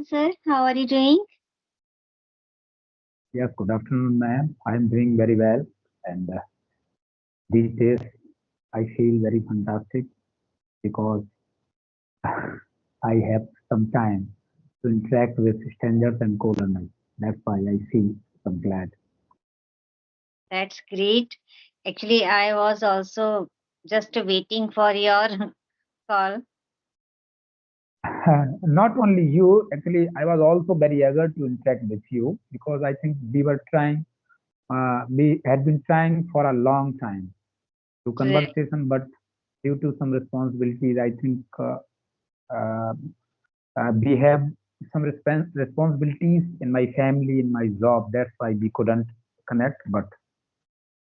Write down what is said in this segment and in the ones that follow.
afternoon, sir. How are you doing? Yes, good afternoon, ma'am. I'm doing very well, and these days I feel very fantastic because I have some time to interact with strangers and co-learners. That's why I feel so glad. That's great. Actually, I was also just waiting for your call. Not only you, actually, I was also very eager to interact with you because I think we had been trying for a long time to Right. conversation, but due to some responsibilities, I think uh, we have some responsibilities in my family, in my job. That's why we couldn't connect. But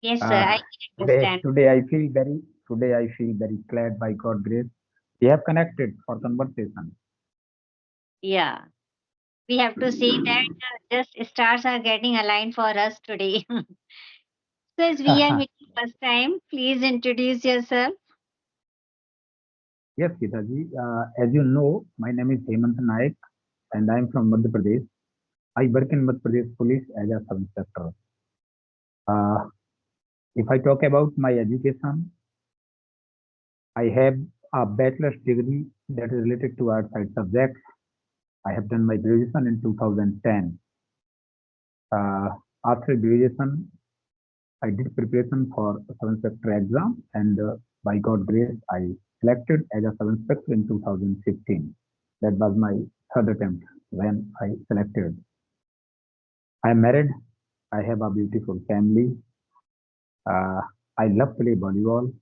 Yes, sir. uh, I can today, understand. today I feel very, today I feel very glad by God grace. We have connected for conversation. Yeah. We have to say that just stars are getting aligned for us today. So, as we are meeting first time, please introduce yourself. Yes, Gitaji. As you know, my name is Hemant Naik, and I am from Madhya Pradesh. I work in Madhya Pradesh Police as a sub inspector. Uh, if I talk about my education, I have a bachelor's degree that is related to outside subjects. I have done my graduation in 2010. Uh, After graduation, I did preparation for a sub-inspector exam, and by God grace, I selected as a sub-inspector in 2015. That was my third attempt when I selected. I am married. I have a beautiful family. Uh, I love play volleyball,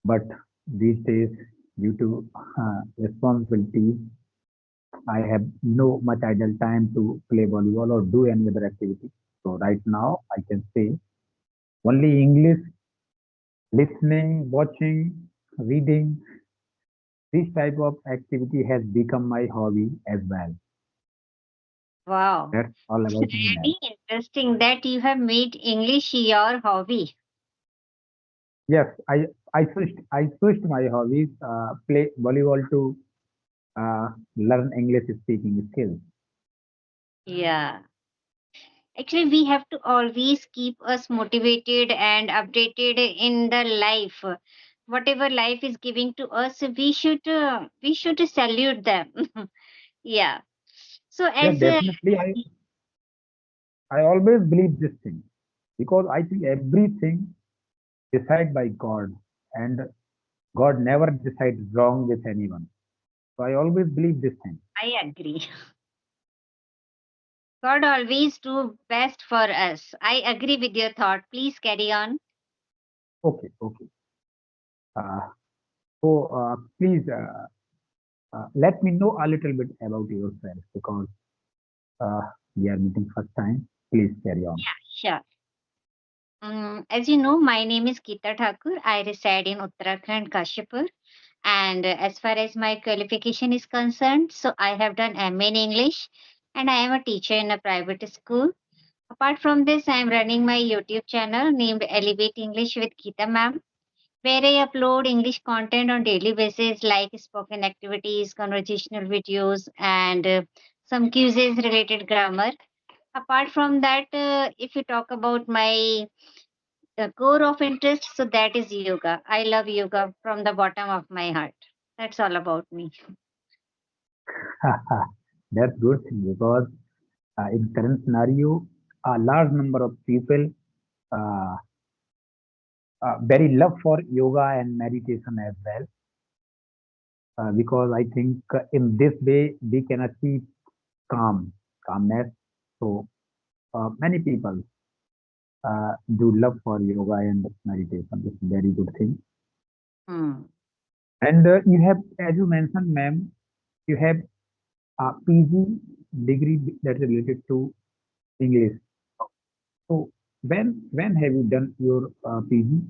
but these days, due to responsibilities, I have no much idle time to play volleyball or do any other activity. So right now, I can say only English, listening, watching, reading. This type of activity has become my hobby as well. Wow. That's all It's about me, ma'am. really interesting that you have made English your hobby. Yes, I switched my hobbies, play volleyball to learn English speaking skills. Yeah. Actually, we have to always keep us motivated and updated in the life. Whatever life is giving to us, we should salute them. Yeah. So Yeah, as definitely. I always believe this thing because I think everything decided by God, and God never decides wrong with anyone. So I always believe this thing. I agree. God always do best for us. I agree with your thought. Please carry on. Okay, okay. Uh, so please let me know a little bit about yourself because uh, we are meeting first time. Please carry on. Yeah, sure. As you know, my name is Geeta Thakur. I reside in Uttarakhand, Kashipur. And as far as my qualification is concerned, so I have done MA in English and I am a teacher in a private school. Apart from this, I am running my YouTube channel named Elevate English with Geeta Ma'am, where I upload English content on daily basis like spoken activities, conversational videos, and some quizzes related grammar. Apart from that, if you talk about my core of interest, so that is yoga. I love yoga from the bottom of my heart. That's all about me. That's good thing because in current scenario, a large number of people uh, very love for yoga and meditation as well because I think in this way we can achieve calmness. So many people do love for yoga and meditation. It's a very good thing. Hmm. And you have, as you mentioned, ma'am, you have a PG degree that is related to English. So when have you done your PG?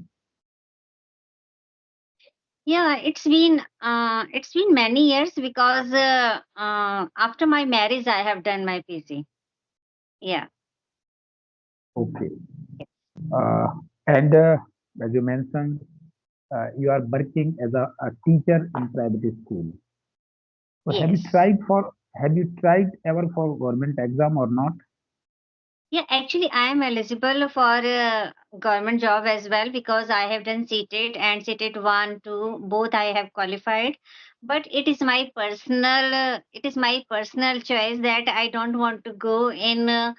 Yeah, it's been many years because after my marriage I have done my PC. Yeah. Okay. Uh, and as you mentioned, you are working as a teacher in private school. So Yes. have you tried ever for government exam or not? Yeah, actually, I am eligible for government job as well because I have done CTET and CTET 1, 2, both I have qualified. But it is my personal choice that I don't want to go in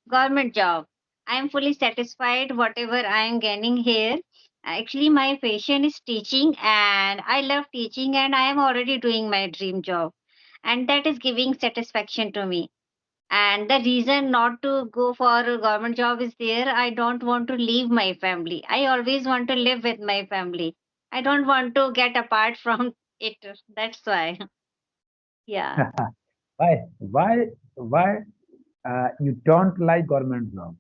government job. I am fully satisfied whatever I am gaining here. Actually, my passion is teaching and I love teaching and I am already doing my dream job. And that is giving satisfaction to me, and the reason not to go for a government job is there. I don't want to leave my family. I always want to live with my family. I don't want to get apart from it. That's why. Yeah. Why you don't like government job?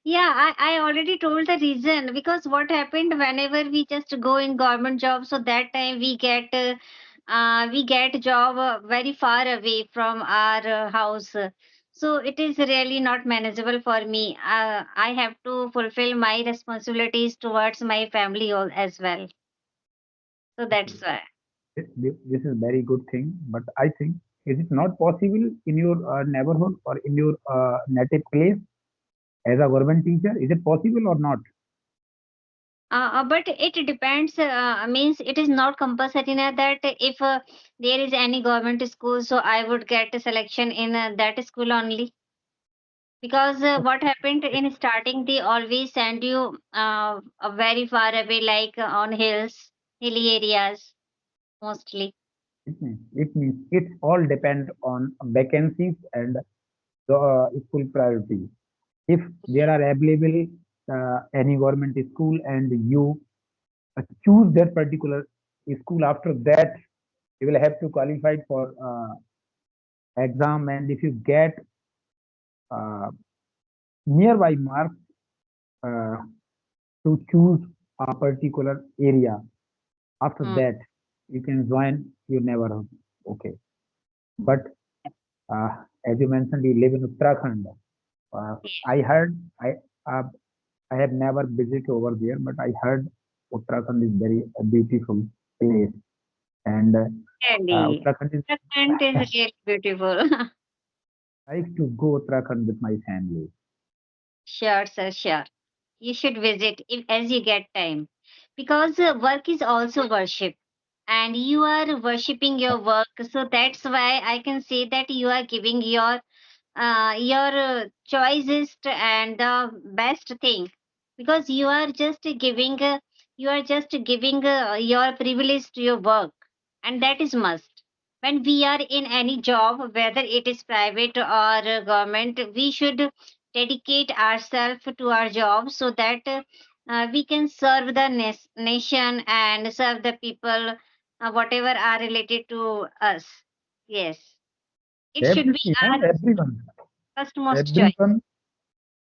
Yeah, I already told the reason because what happened whenever we just go in government job, so that time we get job very far away from our house. So it is really not manageable for me. I have to fulfill my responsibilities towards my family as well. So Okay. that's why. This is very good thing, but I think is it not possible in your neighborhood or in your native place as a government teacher? Is it possible or not? But it depends. Means it is not compulsory na that if there is any government school, so I would get a selection in that school only. Because what happened in starting, they always send you very far away, like on hilly areas mostly. It means it all depend on vacancies and the school priority. If there are available any government school and you choose that particular school, after that you will have to qualify for exam, and if you get uh, nearby marks uh, to choose a particular area, after Hmm. that you can join your neighborhood. Okay, but uh, as you mentioned, you live in Uttarakhand. uh, I heard, uh, I have never visited over there, but I heard Uttarakhand is very beautiful place, and Really, Uttarakhand is Uttarakhand is really beautiful. like to go Uttarakhand with my family. Sure, sir, sure. You should visit if, as you get time, because work is also worship, and you are worshipping your work. So that's why I can say that you are giving your choices and the best thing, because you are just giving your privilege to your work, and that is must. When we are in any job, whether it is private or government, we should dedicate ourselves to our job so that we can serve the nation and serve the people, whatever are related to us. Yes, it should be Definitely, our ma'am, first most choice. everyone,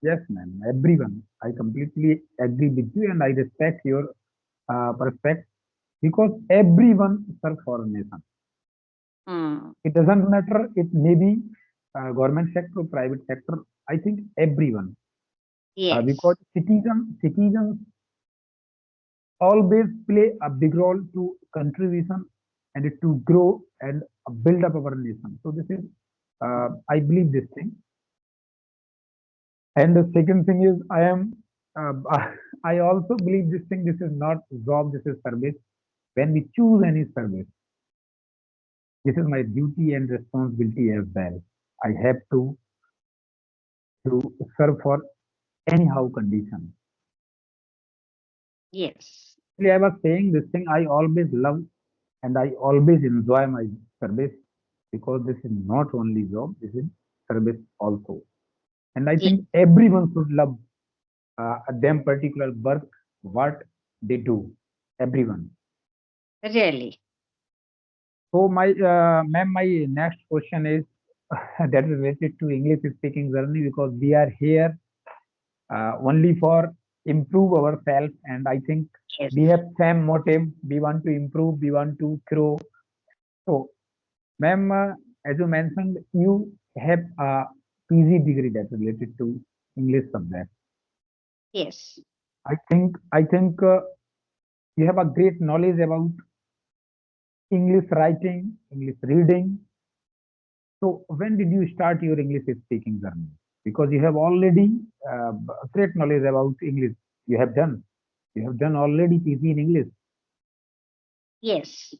yes, ma'am, everyone. I completely agree with you, and I respect your perspective because everyone serves for a nation. Hmm. It doesn't matter. It may be government sector or private sector. I think everyone, because Yes, citizens always play a big role to contribution and to grow and build up our nation. So this is, I believe this thing. And the second thing is, uh, I also believe this thing. This is not job. This is service. When we choose any service, this is my duty and responsibility as well. I have to serve for anyhow condition. yes, Actually, I was saying this thing. I always love and I always enjoy my service because this is not only job. This is service also. And I yes, think everyone should love them particular work, what they do. Everyone. really. So ma'am, my next question is that is related to English speaking journey because we are here only for improve ourselves, and I think Yes, we have same motive. We want to improve. We want to grow. So, ma'am, as you mentioned, you have a PG degree that is related to English subject. yes, I think you have a great knowledge about English writing, English reading. So when did you start your English speaking journey? Because you have already great knowledge about English. You have done. You have done already PG in English. Yes.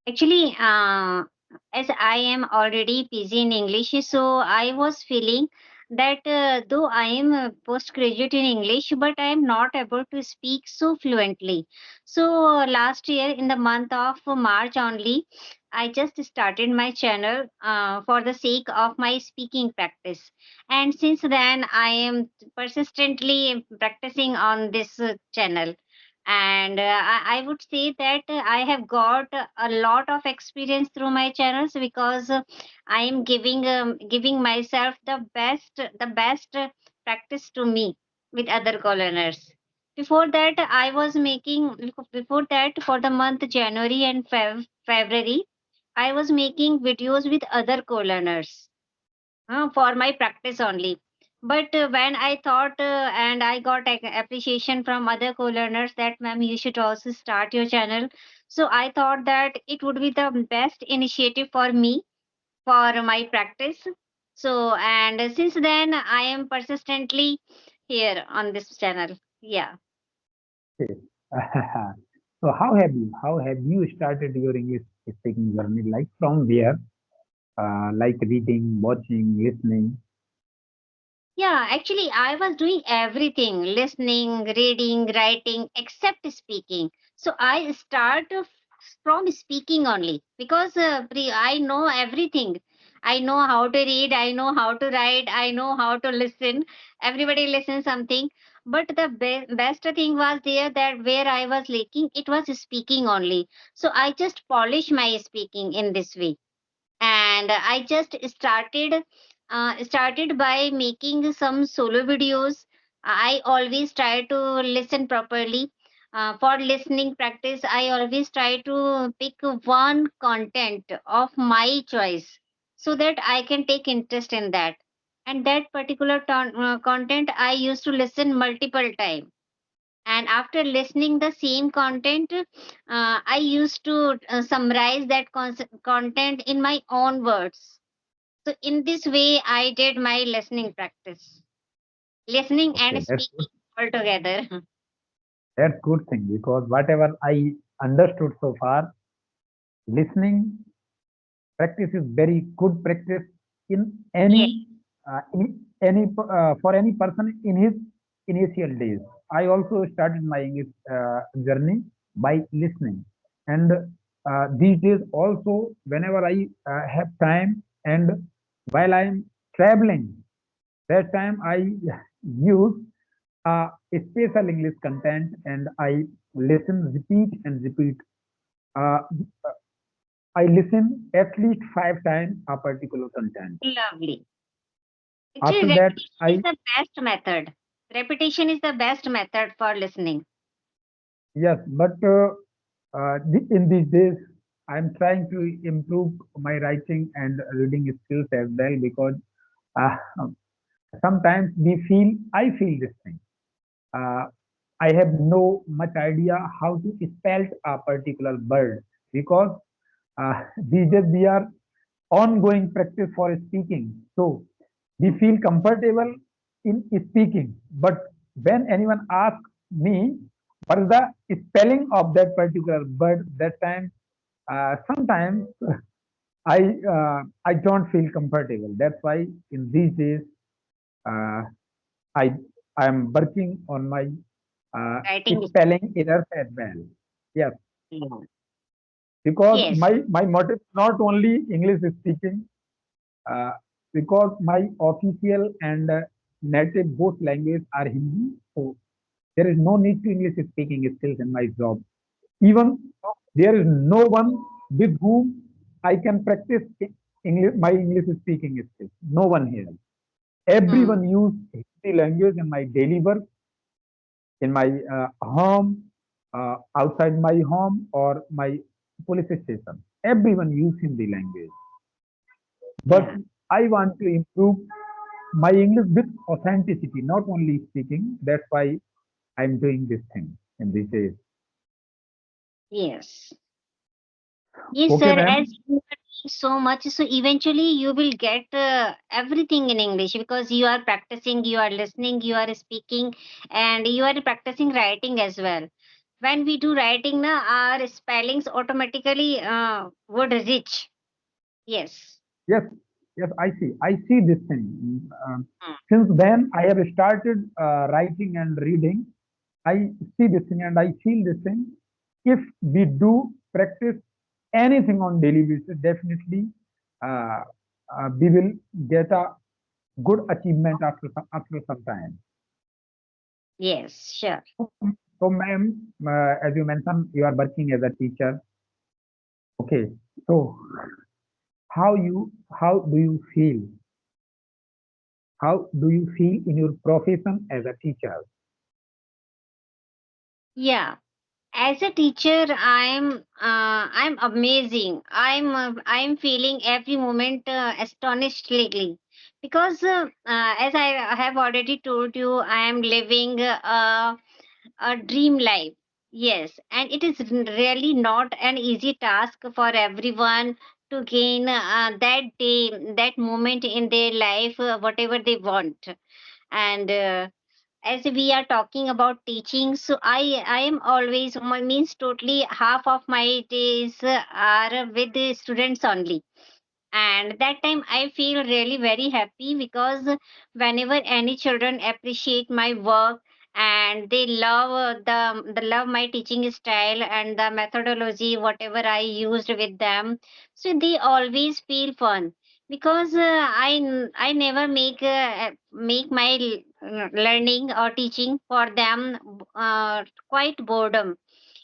Actually, as I am already PG in English, so I was feeling that though I am a postgraduate in English, but I am not able to speak so fluently. So last year, in the month of March only, I just started my channel for the sake of my speaking practice. And since then, I am persistently practicing on this channel, and I would say that I have got a lot of experience through my channels, because I am giving myself the best practice to me with other co-learners. Before that, for the month January and February, I was making videos with other co-learners for my practice only. But when I thought and I got appreciation from other co-learners that, ma'am, you should also start your channel. So I thought that it would be the best initiative for me for my practice. So, and since then, I am persistently here on this channel. Yeah. Okay. So how have you started your English speaking journey? Like from where? Like reading, watching, listening. Yeah, actually, I was doing everything: listening, reading, writing, except speaking. So I start from speaking only, because I know everything. I know how to read, I know how to write, I know how to listen. Everybody listens something. But the best thing was there, that where I was lacking, it was speaking only. So I just polish my speaking in this way, and I just started by making some solo videos. I always try to listen properly. For listening practice, I always try to pick one content of my choice, so that I can take interest in that, and that particular content I used to listen multiple times. And after listening the same content, I used to summarize that content in my own words. So in this way, I did my listening practice, listening Okay, and speaking all together. that's good thing because whatever I understood so far, listening practice is very good practice in any Yes. for any person in his initial days. I also started my English journey by listening, and these days also whenever I have time and while I am traveling, that time I use special English content and I listen, repeat and repeat. Uh, I listen at least 5 times a particular content. Lovely. Actually, After that, repetition is I the best method. Repetition is the best method for listening. yes, but in these days, I'm trying to improve my writing and reading skills as well because uh, sometimes I feel this thing. Uh, I have no much idea how to spell a particular word because these days we are ongoing practice for speaking. So we feel comfortable in speaking. But when anyone asks me what is the spelling of that particular word, that time sometimes I don't feel comfortable. That's why in these days uh, I I am working on my uh, Writing is spelling errors as well. Yes, yeah. because Yes. my motive is not only English speaking. Uh, because my official and native both language are Hindi, so there is no need to English speaking skills in my job. Even there is no one with whom I can practice English, my English speaking skills. No one here. Hmm. Everyone use Hindi language in my daily work, in my home, outside my home, or my police station. Everyone use Hindi language. But Yeah. I want to improve my English with authenticity, not only speaking. That's why I'm doing this thing in these days. Yes. Yes, Okay, sir. ma'am. As you are doing so much, so eventually you will get everything in English because you are practicing, you are listening, you are speaking, and you are practicing writing as well. When we do writing, na, our spellings automatically would reach. Yes. Yes, yes, I see. I see this thing. Mm. Since then, I have started writing and reading. I see this thing and I feel this thing. If we do practice anything on daily basis, definitely uh, we will get a good achievement after some time. Yes, sure. So, ma'am, as you mentioned, you are working as a teacher. Okay. So, how do you feel? How do you feel in your profession as a teacher? Yeah. As a teacher, I'm amazing. I'm feeling every moment astonished lately because as I have already told you, I am living a dream life. Yes, and it is really not an easy task for everyone to gain that day, that moment in their life, whatever they want. And as we are talking about teaching, so I am always means totally half of my days are with the students only, and that time I feel really very happy because whenever any children appreciate my work and they love the love my teaching style and the methodology whatever I used with them, so they always feel fun because I never make my learning or teaching for them quite boredom.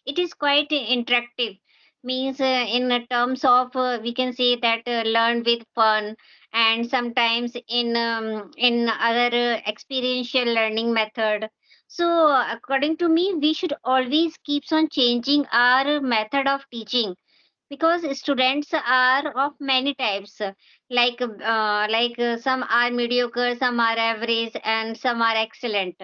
It is quite interactive, means in terms of we can say that learn with fun, and sometimes in other experiential learning method. So according to me, we should always keeps on changing our method of teaching because students are of many types, some are mediocre, some are average, and some are excellent.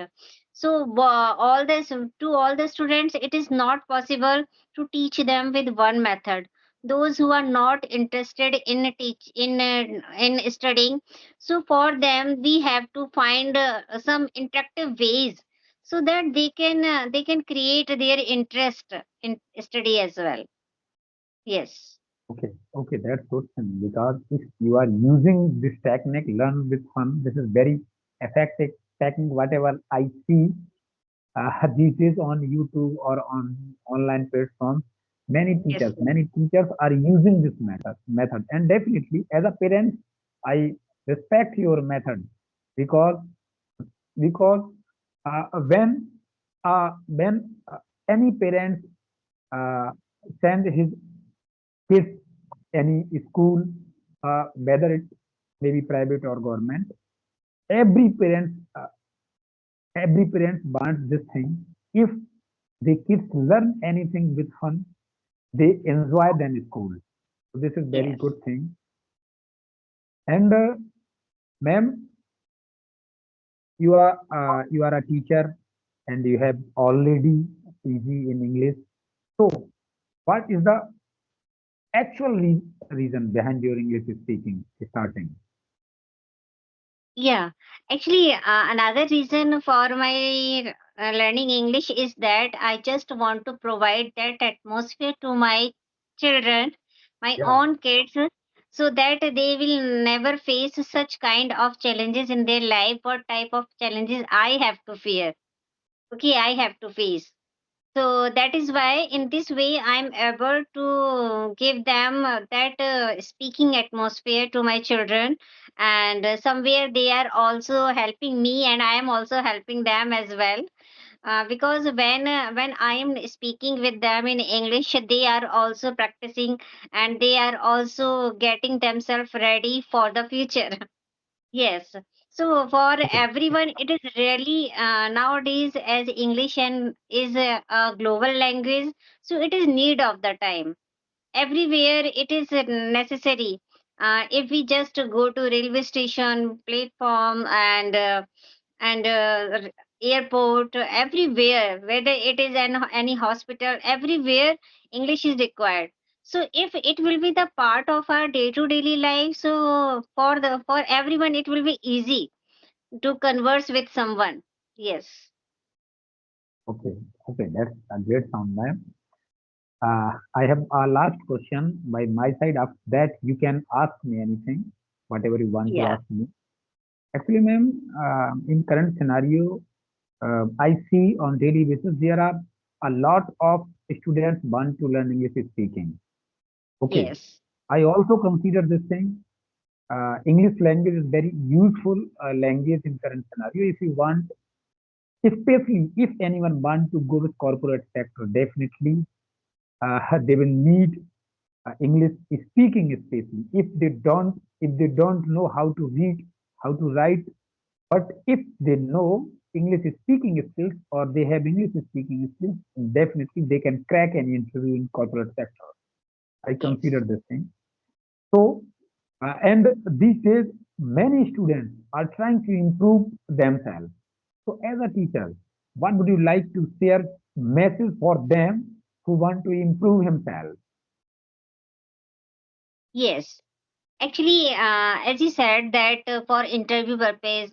So all this to all the students it is not possible to teach them with one method. Those who are not interested in teach in studying, so for them we have to find some interactive ways so that they can create their interest in study as well. Yes. Okay, okay, that's good thing because if you are using this technique, learn with fun. This is very effective technique. Whatever I see these days on YouTube or on online platforms, Yes. many teachers are using this method, and definitely as a parent, I respect your method because because when any parent uh, send his kids any school, whether it may be private or government, every parent uh, every parent wants this thing. If the kids learn anything with fun, they enjoy them in school. So this is very Yes. good thing. And ma'am, you are a teacher and you have already PG in English. So what is the actual reason behind your English speaking starting? Yeah. Actually, another reason for my learning English is that I just want to provide that atmosphere to my children, my Yeah. own kids, so that they will never face such kind of challenges in their life. What type of challenges I have to fear? Okay, I have to face. So that is why in this way I'm able to give them that speaking atmosphere to my children, and somewhere they are also helping me and I am also helping them as well. Because when I am speaking with them in English, they are also practicing and they are also getting themselves ready for the future. Yes. So for Okay. everyone, it is really nowadays as English and is a global language, so it is need of the time. Everywhere it is necessary. If we just go to railway station, platform, and airport, everywhere, whether it is any hospital, everywhere English is required. So if it will be the part of our day to daily life, so for everyone it will be easy to converse with someone. Yes. Okay, okay, that's a great sound, ma'am. I have a last question by my side. After that, you can ask me anything, whatever you want to Yeah. ask me. Actually, ma'am, in current scenario, I see on daily basis there are a lot of students want to learn English speaking. Okay, Yes. I also consider this thing. English language is very useful language in current scenario. If you want, especially if anyone want to go with corporate sector, definitely they will need English speaking especially. If they don't know how to read, how to write, but if they know English speaking skills or they have English speaking skills, definitely they can crack any interview in corporate sector. I consider Yes. this thing. So, and these days, many students are trying to improve themselves. So, as a teacher, what would you like to share message for them who want to improve himself? Yes. Actually, as you said that for interview purpose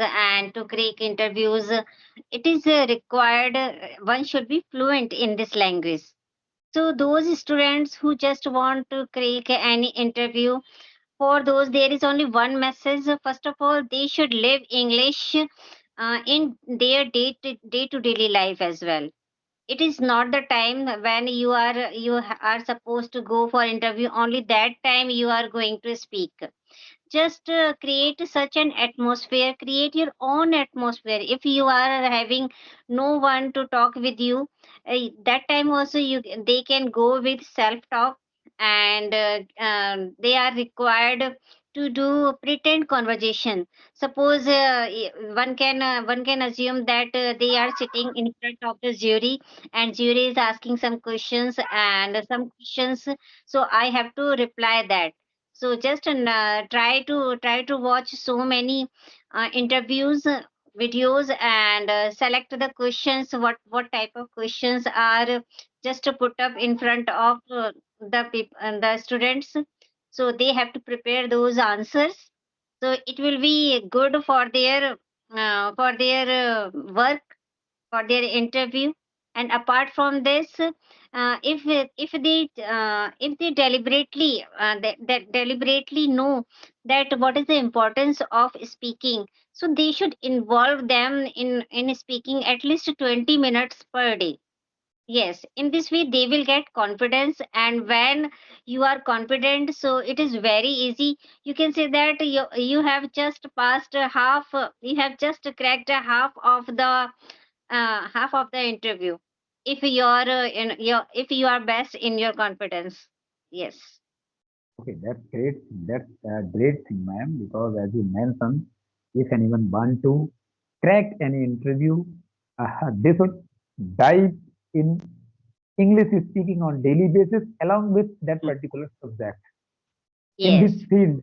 and to crack interviews, it is required. One should be fluent in this language. So those students who just want to crack any interview, for those there is only one message. First of all, they should live English in their day to daily life as well. It is not the time when are supposed to go for interview, only that time you are going to speak. Just create such an atmosphere, create your own atmosphere. If you are having no one to talk with you, that time also they can go with self talk. And they are required to do pretend conversation. Suppose one can assume that they are sitting in front of the jury, and jury is asking some questions and some questions, so I have to reply that. So just try to watch so many interviews, videos, and select the questions. What type of questions are just to put up in front of the students. So they have to prepare those answers. So it will be good for their work, for their interview. And apart from this, if they deliberately that deliberately know that what is the importance of speaking, so they should involve them in speaking at least 20 minutes per day. Yes, in this way they will get confidence, and when you are confident, so it is very easy. You can say that you have just passed half, you have just cracked half of the interview, if you are if you are best in your confidence. Yes. Okay, that's great. That's a great thing, ma'am, because as you mentioned, if anyone want to crack any interview, they should dive in English speaking on daily basis along with that Mm. particular subject in which Yes. field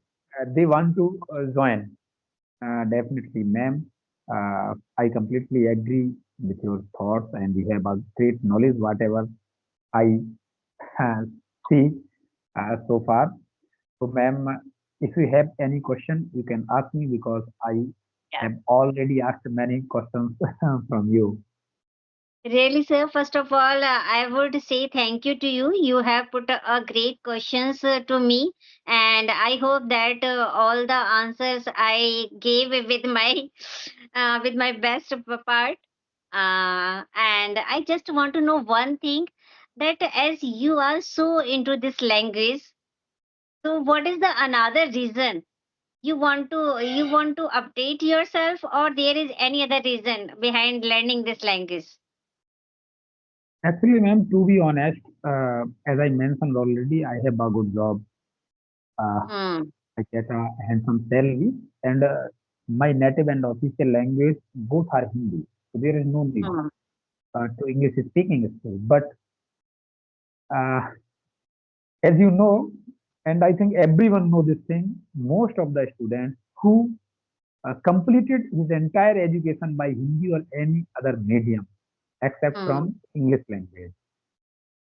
they want to join. Definitely, ma'am. I completely agree with your thoughts, and you have a great knowledge, whatever I see so far. So, ma'am, if you have any question, you can ask me because I Yeah. have already asked many questions from you. Really, sir, first of all, I would say thank you to you. You have put a great questions to me, and I hope that all the answers I gave with my with my best part. And I just want to know one thing, that as you are so into this language, so what is the another reason you want to update yourself, or there is any other reason behind learning this language? Actually, ma'am, to be honest, as I mentioned already, I have a good job. Uh, Hmm. I get a handsome salary, and my native and official language both are Hindi. So there is no need Hmm. to English speaking skills. But uh, as you know, and I think everyone know this thing, most of the students who completed his entire education by Hindi or any other medium except Hmm. from English language.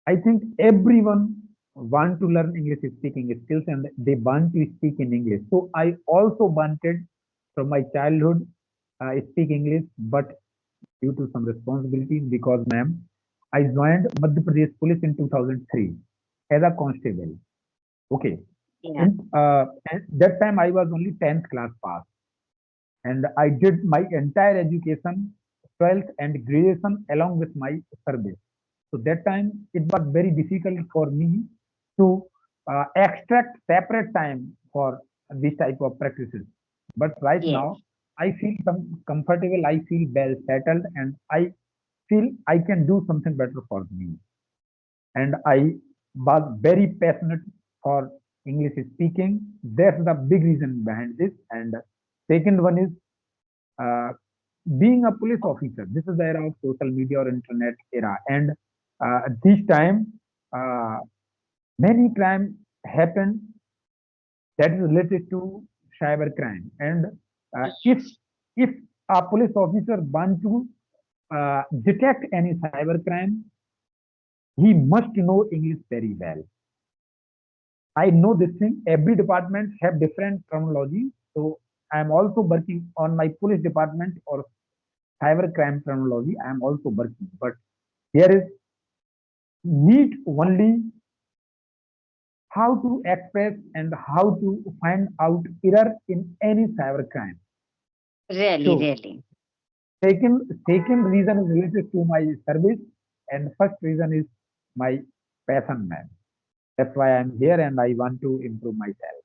I think everyone. want to learn English speaking skills and they want to speak in English. So I also wanted from my childhood speak English, but due to some responsibilities, because ma'am, I joined Madhya Pradesh Police in 2003 as a constable. Okay. Yeah. At that time I was only 10th class pass, and I did my entire education, 12th and graduation along with my service. So that time it was very difficult for me to extract separate time for this type of practices. But right Yes. now I feel comfortable, I feel well settled, and I feel I can do something better for me. And I was very passionate for English speaking. That's the big reason behind this. And second one is uh, being a police officer. This is the era of social media or internet era, and this time uh, many crime happen that is related to cyber crime. And Yes. if a police officer want to detect any cyber crime, he must know English very well. I know this thing. Every department have different terminology. So I am also working on my police department or cyber crime terminology. I am also working, but there is need only how to express and how to find out error in any cyber crime. Really, So really. second reason is related to my service, and first reason is my passion, man. That's why I'm here and I want to improve myself.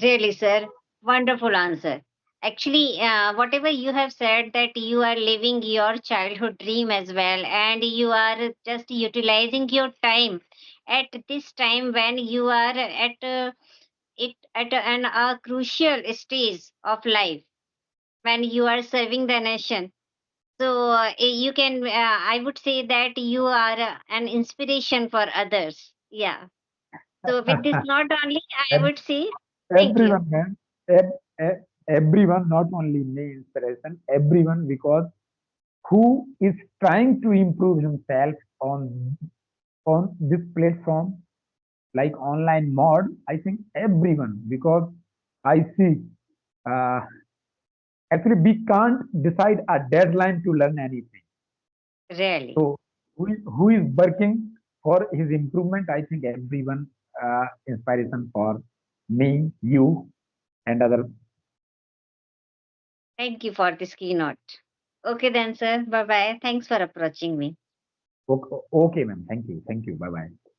Really, sir. Wonderful answer. Actually, whatever you have said, that you are living your childhood dream as well, and you are just utilizing your time at this time when you are at a crucial stage of life, when you are serving the nation. So you can, I would say that you are an inspiration for others. Yeah. So with this, not only I would say thank you. Everyone, man. Everyone, not only me inspiration, everyone, because who is trying to improve himself on this platform like online mod. I think everyone, because I see uh, actually we can't decide a deadline to learn anything. Really. So who is working for his improvement? I think everyone inspiration for me, you, and other. Thank you for this keynote. Okay then, sir. Bye bye. Thanks for approaching me. Okay, okay, ma'am. Thank you. Thank you. Bye bye.